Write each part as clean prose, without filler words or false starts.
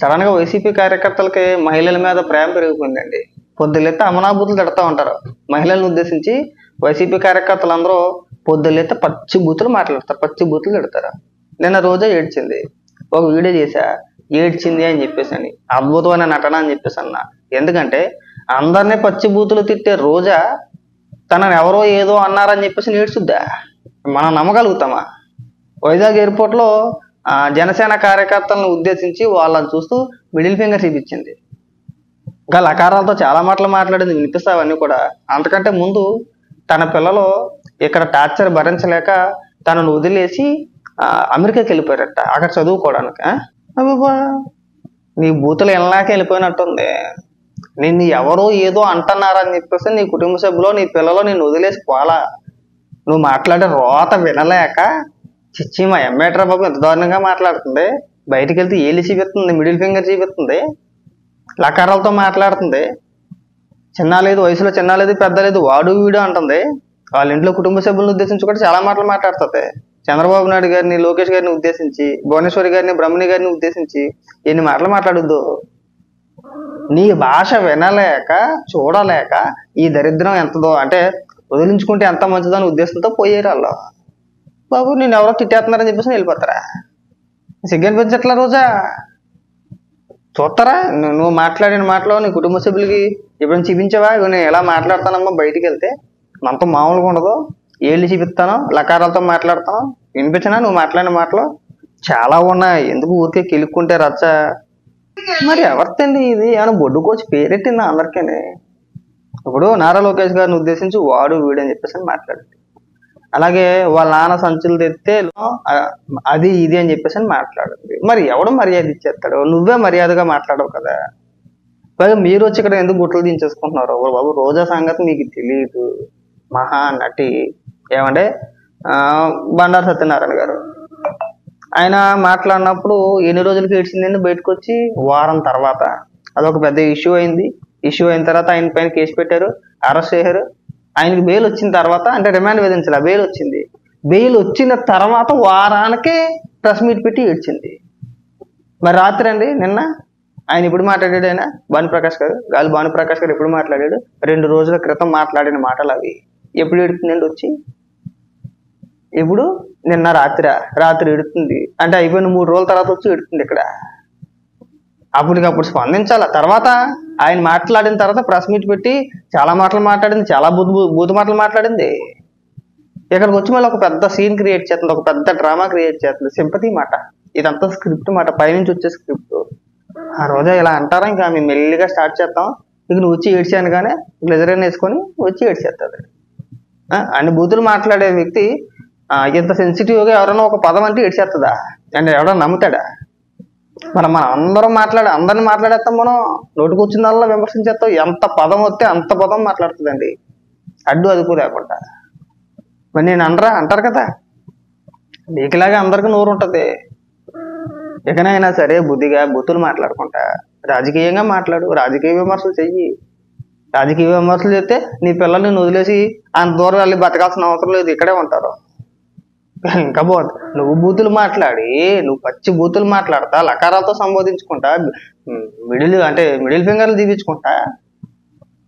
Sudden గా YCP కార్యకర్తలకి మహిళల మీద ప్రేమ పెరిగిపోయిందండి. పొద్దులెత్తే అమనాబూతులు తిడతా ఉంటారు మహిళలను ఉద్దేశించి. వైసీపీ కార్యకర్తలు అందరూ పొద్దులెత్తే పచ్చి బూతులు మాట్లాడతారు, పచ్చి బూతులు తిడతారు. నిన్న రోజా ఏడ్చింది, ఒక వీడియో చేశా, ఏడ్చింది అని చెప్పేసి అని, అద్భుతమైన నటన అని చెప్పేసి అన్న. ఎందుకంటే అందరినీ పచ్చి బూతులు తిట్టే రోజా తనని ఎవరో ఏదో అన్నారని చెప్పేసి ఏడ్చుద్దా? మనం నమ్మగలుగుతామా? వైజాగ్ ఎయిర్పోర్ట్ లో జనసేన కార్యకర్తలను ఉద్దేశించి వాళ్ళని చూస్తూ మిడిల్ ఫింగర్ చూపించింది. ఇంకా లకారాలతో చాలా మాటలు మాట్లాడింది, వినిపిస్తావన్నీ కూడా. అంతకంటే ముందు తన పిల్లలు ఇక్కడ టార్చర్ భరించలేక తనను వదిలేసి అమెరికాకి వెళ్ళిపోయారట, అక్కడ చదువుకోవడానికి. అబ్బా, నీ బూతులు ఎలాక వెళ్ళిపోయినట్టుంది. నిన్ను ఎవరో ఏదో అంటున్నారని చెప్పేసి నీ కుటుంబ సభ్యులు నీ పిల్లలు నిన్ను వదిలేసి పోలా. నువ్వు మాట్లాడే రోత వినలేక చిచ్చి మా ఎమ్మేట్రా బాబు ఎంత దారుణంగా మాట్లాడుతుంది, బయటికి వెళ్తే ఏలి చూపిస్తుంది, మిడిల్ ఫింగర్ చూపిస్తుంది, లకారాలతో మాట్లాడుతుంది. చిన్న లేదు, వయసులో చిన్న లేదు, పెద్ద లేదు, వాడు వీడు అంటుంది. వాళ్ళ ఇంట్లో కుటుంబ సభ్యులను ఉద్దేశించి కూడా చాలా మాటలు మాట్లాడుతుంది. చంద్రబాబు నాయుడు గారిని, లోకేష్ గారిని ఉద్దేశించి, భువనేశ్వరి గారిని, బ్రహ్మణి గారిని ఉద్దేశించి ఎన్ని మాటలు మాట్లాడుద్దు. నీ భాష వినలేక చూడలేక ఈ దరిద్రం ఎంతదో అంటే వదిలించుకుంటే ఎంత మంచిదో అని ఉద్దేశంతో పోయారు వాళ్ళు. బాబు నేను ఎవరో తిట్టేస్తున్నారని చెప్పేసి వెళ్ళిపోతారా? సిగ్గనిపించట్లా రోజా? చూస్తారా నువ్వు మాట్లాడిన మాటలో నీ కుటుంబ సభ్యులకి ఎప్పుడైనా చూపించావా? నేను ఎలా మాట్లాడతానమ్మా బయటికి వెళ్తే, మనతో మామూలుగా ఉండదు, ఏళ్ళు చూపిస్తాను, లకారాలతో మాట్లాడతాను, వినిపించినా నువ్వు మాట్లాడిన మాటలు చాలా ఉన్నాయి. ఎందుకు ఊరికే కిలుక్కుంటే రచ్చ? మరి ఎవరితండి ఇది? ఏమైనా బొడ్డు కోచి పేరెట్టిందా అందరికీ? ఇప్పుడు నారా లోకేష్ గారిని ఉద్దేశించి వాడు వీడు అని చెప్పేసి మాట్లాడింది. అలాగే వాళ్ళ నాన్న సంచులు తెస్తే అది ఇది అని చెప్పేసి అని మాట్లాడింది. మరి ఎవడు మర్యాద ఇచ్చేస్తాడు? నువ్వే మర్యాదగా మాట్లాడవు కదా. పైగా మీరు వచ్చి ఇక్కడ ఎందుకు గుట్టలు దించేసుకుంటున్నారు? బాబు రోజా సంగతి మీకు తెలియదు. మహా నటి ఏమంటే బండారు సత్యనారాయణ గారు, ఆయన మాట్లాడినప్పుడు ఎన్ని రోజులకి ఏడ్చిందండి బయటకు వచ్చి? వారం తర్వాత. అదొక పెద్ద ఇష్యూ అయింది. ఇష్యూ అయిన తర్వాత ఆయన పైన కేసు పెట్టారు, అరెస్ట్ చేశారు. ఆయనకి బెయిల్ వచ్చిన తర్వాత, అంటే రిమాండ్ విధించాల, బెయిల్ వచ్చింది. బెయిల్ వచ్చిన తర్వాత వారానికి ప్రెస్ మీట్ పెట్టి ఏడ్చింది. మరి రాత్రి అండి నిన్న ఆయన ఎప్పుడు మాట్లాడాడు? ఆయన భానుప్రకాష్ గారు, గాలి భానుప్రకాష్ గారు ఎప్పుడు మాట్లాడాడు? 2 రోజుల క్రితం మాట్లాడిన మాటలు అవి. ఎప్పుడు ఏడుతుందండి వచ్చి? ఇప్పుడు నిన్న రాత్రి ఎడుతుంది అంటే అయిపోయిన 3 రోజుల తర్వాత వచ్చి ఎడుతుంది ఇక్కడ. అప్పటికప్పుడు స్పందించాల. తర్వాత ఆయన మాట్లాడిన తర్వాత ప్రెస్ మీట్ పెట్టి చాలా మాటలు మాట్లాడింది, చాలా బూతు మాటలు మాట్లాడింది. ఇక్కడికి వచ్చి మళ్ళీ ఒక పెద్ద సీన్ క్రియేట్ చేస్తుంది, ఒక పెద్ద డ్రామా క్రియేట్ చేస్తుంది. సింపతి మాట, ఇదంతా స్క్రిప్ట్ మాట, పైనుంచి వచ్చే స్క్రిప్ట్. ఆ రోజా ఇలా అంటారా? ఇంకా మేము మెల్లిగా స్టార్ట్ చేస్తాం, ఇక నువ్వు వచ్చి ఏడ్చాను కానీ గ్లెజరైన్ వేసుకొని వచ్చి ఏడ్చేస్తుంది. అన్ని బూతులు మాట్లాడే వ్యక్తి ఇంత సెన్సిటివ్గా ఎవరైనా ఒక పదం అంటే ఏడ్చేస్తుందా? అంటే ఎవరైనా నమ్ముతాడా? మనం అందరిని మాట్లాడేస్తాం. మనం నోటికి వచ్చిందల్లా విమర్శించేస్తాం. ఎంత పదం వస్తే అంత పదం మాట్లాడుతుందండి, అడ్డు అదుపు లేకుండా. మరి నేను అంటారు కదా, నీకులాగా అందరికీ నోరు ఉంటుంది. ఎక్కడైనా సరే బుద్ధిగా బూతులు మాట్లాడుకుంటా రాజకీయంగా మాట్లాడు, రాజకీయ విమర్శలు చెయ్యి. రాజకీయ విమర్శలు చేస్తే నీ పిల్లల్ని వదిలేసి అంత దూరం వెళ్ళి బతకాల్సిన అవసరం లేదు, ఇక్కడే ఉంటారు. ఇంకా బాగుంది, నువ్వు బూతులు మాట్లాడి, నువ్వు పచ్చి బూతులు మాట్లాడతా, లకారాలతో సంబోధించుకుంటా, మిడిల్ ఫింగర్లు దీపించుకుంటా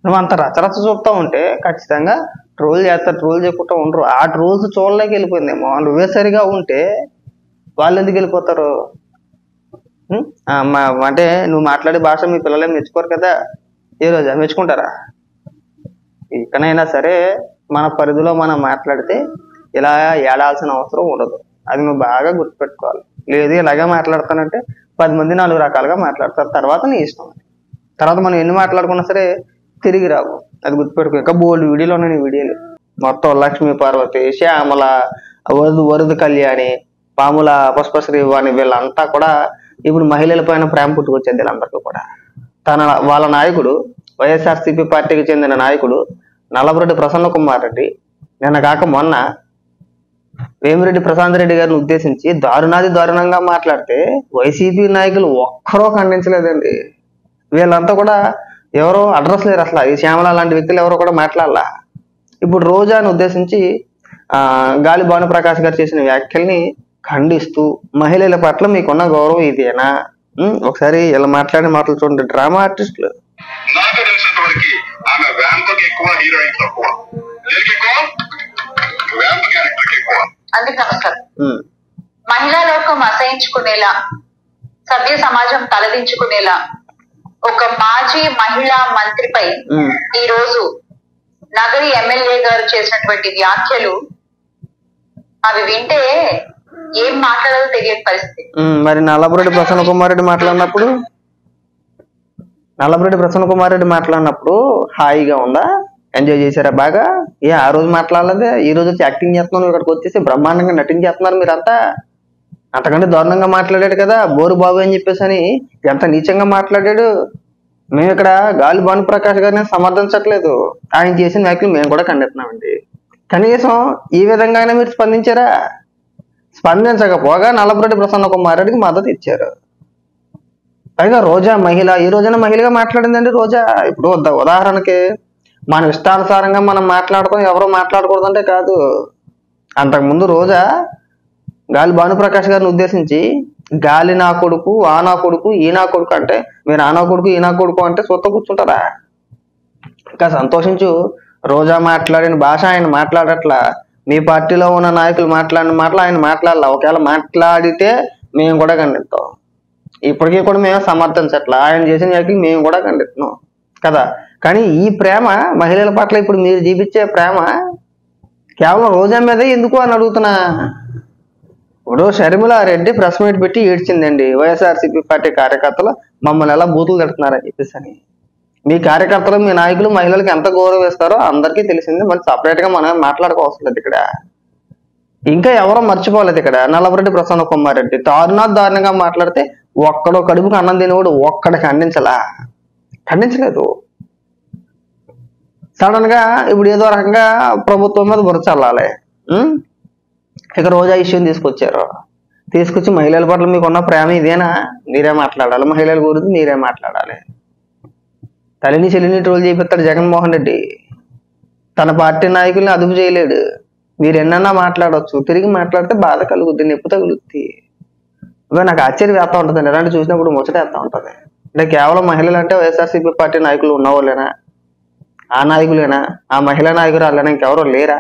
నువ్వు అంత రచరచ చూపుతా ఉంటే ఖచ్చితంగా ట్రోల్ చేస్తారు. ట్రోల్ చేయకుండా ఉండరు. ఆ ట్రోల్స్ చూడలేక వెళ్ళిపోయిందేమో. నువ్వే సరిగా ఉంటే వాళ్ళు ఎందుకు వెళ్ళిపోతారు? అంటే నువ్వు మాట్లాడే భాష మీ పిల్లలేం మెచ్చుకోరు కదా. ఏ రోజా మెచ్చుకుంటారా? ఇకనైనా సరే మన పరిధిలో మనం మాట్లాడితే ఇలా ఏడాల్సిన అవసరం ఉండదు. అది నువ్వు బాగా గుర్తుపెట్టుకోవాలి. లేదు ఇలాగే మాట్లాడతానంటే 10 మంది 4 రకాలుగా మాట్లాడతారు. తర్వాత నీ ఇష్టం. తర్వాత మనం ఎన్ని మాట్లాడుకున్నా సరే తిరిగి రావు, అది గుర్తుపెట్టుకో. ఇంకా బోల్డ్ వీడియోలు ఉన్నాయి. వీడియోలు మొత్తం లక్ష్మీ పార్వతి, శ్యామల, వరద కళ్యాణి, పాముల పుష్పశ్రీవాణి వీళ్ళంతా కూడా ఇప్పుడు మహిళల పైన ప్రేమ పుట్టుకొచ్చేది వీళ్ళందరికీ కూడా. వాళ్ళ నాయకుడు వైఎస్ఆర్సీపీ పార్టీకి చెందిన నాయకుడు నల్లబరెడ్డి ప్రసన్న కుమార్ రెడ్డి నిన్న కాక మొన్న వేమిరెడ్డి ప్రశాంత్ రెడ్డి గారిని ఉద్దేశించి దారుణంగా మాట్లాడితే వైసీపీ నాయకులు ఒక్కరో ఖండించలేదండి. వీళ్ళంతా కూడా ఎవరో అడ్రస్ లేరు అసలు. ఈ శ్యామల లాంటి వ్యక్తులు ఎవరో కూడా మాట్లాడాల. ఇప్పుడు రోజాని ఉద్దేశించి గాలి భానుప్రకాష్ గారు చేసిన వ్యాఖ్యల్ని ఖండిస్తూ మహిళల పట్ల మీకున్న గౌరవం ఇదేనా, ఒకసారి ఇలా మాట్లాడే మాటలు చూడండి, డ్రామా ఆర్టిస్టులు. నాకు తెలిసినంత వరకు ఆమె వ్యాంపకి ఎక్కువ, హీరోయిన్ తక్కువ. దేనికి ఎక్కువ? వ్యాంప్ క్యారెక్టర్ ఎక్కువ. అందుకు నమస్కారం. మహిళా లోకం అసహించుకునేలా, సభ్య సమాజం తలదించుకునేలా ఒక మాజీ మహిళా మంత్రిపై ఈ రోజు నగరి ఎమ్మెల్యే గారు చేసినటువంటి వ్యాఖ్యలు, అవి వింటే ఏం మాట్లాడాలో తెలియని పరిస్థితి. మరి నల్లబరెడ్డి ప్రసన్న కుమార్ రెడ్డి మాట్లాడినప్పుడు హాయిగా ఉందా? ఎంజాయ్ చేశారా బాగా? ఆ రోజు మాట్లాడలేదే, ఈ రోజు వచ్చి యాక్టింగ్ చేస్తున్నాను, ఇక్కడికి వచ్చేసి బ్రహ్మాండంగా నటించేస్తున్నారు మీరంతా. అంతకంటే దారుణంగా మాట్లాడాడు కదా బోరు బాబు అని చెప్పేసి అని, ఎంత నీచంగా మాట్లాడాడు. మేము ఇక్కడ గాలి భానుప్రకాష్ గారిని సమర్థించట్లేదు, ఆయన చేసిన వ్యాఖ్యలు మేము కూడా ఖండిస్తున్నామండి. కనీసం ఈ విధంగానే మీరు స్పందించారా? స్పందించకపోగా నల్లబరెడ్డి ప్రసన్న కుమార్ రెడ్డికి మద్దతు ఇచ్చారు. పైగా రోజా మహిళ, ఈ రోజున మహిళగా మాట్లాడిందండి రోజా. ఇప్పుడు ఉదాహరణకి మన ఇష్టానుసారంగా మనం మాట్లాడతాం, ఎవరో మాట్లాడకూడదంటే కాదు. అంతకుముందు రోజా గాలి భానుప్రకాష్ గారిని ఉద్దేశించి గాలి నా కొడుకు, ఆ నా కొడుకు, ఈ నా కొడుకు అంటే, మీరు ఆ నా కొడుకు ఈ నా కొడుకు అంటే సొత్త కూర్చుంటారా? ఇంకా సంతోషించు, రోజా మాట్లాడిన భాష ఆయన మాట్లాడట్లా, మీ పార్టీలో ఉన్న నాయకులు మాట్లాడిన మాటలు ఆయన మాట్లాడాల. ఒకవేళ మాట్లాడితే మేము కూడా ఖండిస్తాం. ఇప్పటికీ కూడా మేము సమర్థించట్లా, ఆయన చేసిన వ్యాఖ్యలు మేము కూడా ఖండిస్తున్నాం కదా. కానీ ఈ ప్రేమ మహిళల పట్ల ఇప్పుడు మీరు చూపించే ప్రేమ కేవలం రోజా మీదే ఎందుకు అని అడుగుతున్నా. ఇప్పుడు షర్మిలారెడ్డి ప్రెస్ మీట్ పెట్టి ఏడ్చిందండి, వైఎస్ఆర్సీపీ పార్టీ కార్యకర్తలు మమ్మల్ని ఎలా బూతులు తిడుతున్నారని చెప్పేసి అని. మీ కార్యకర్తలు, మీ నాయకులు మహిళలకు ఎంత గౌరవిస్తారో అందరికీ తెలిసింది. మరి సపరేట్ గా మనం మాట్లాడుకోవాల్సి లేదు ఇక్కడ. ఇంకా ఎవరో మర్చిపోలేదు ఇక్కడ, నల్లబరెడ్డి ప్రసన్న కుమార్ రెడ్డి దారుణంగా మాట్లాడితే ఒక్కడో కడుపుకు అన్నం తినేవాడు ఒక్కడి ఖండించలేదు. సడన్ గా ఇప్పుడు ఏదో రకంగా ప్రభుత్వం మీద బురద చల్లాలి. ఇక రోజా ఇష్యూని తీసుకొచ్చి మహిళల పట్ల మీకున్న ప్రేమ ఇదేనా? మీరే మాట్లాడాలి, మహిళల గురించి మీరే మాట్లాడాలి. తల్లిని చెల్లిని ట్రోల్ చేపిస్తాడు జగన్మోహన్ రెడ్డి. తన పార్టీ నాయకుల్ని అదుపు చేయలేడు. మీరు ఎన్నన్నా మాట్లాడవచ్చు, తిరిగి మాట్లాడితే బాధ కలుగుద్ది, నొప్పి తగులుద్ది. ఇవే నాకు ఆశ్చర్యం వేస్తా ఉంటుంది, ఎలాంటి చూసినప్పుడు ముచ్చటేస్తా ఉంటుంది. అంటే కేవలం మహిళలు అంటే వైఎస్ఆర్సీపీ పార్టీ నాయకులు ఉన్నవాళ్ళేనా? ఆ నాయకులేనా? ఆ మహిళా నాయకురాలేనా? ఇంకెవరో లేరా?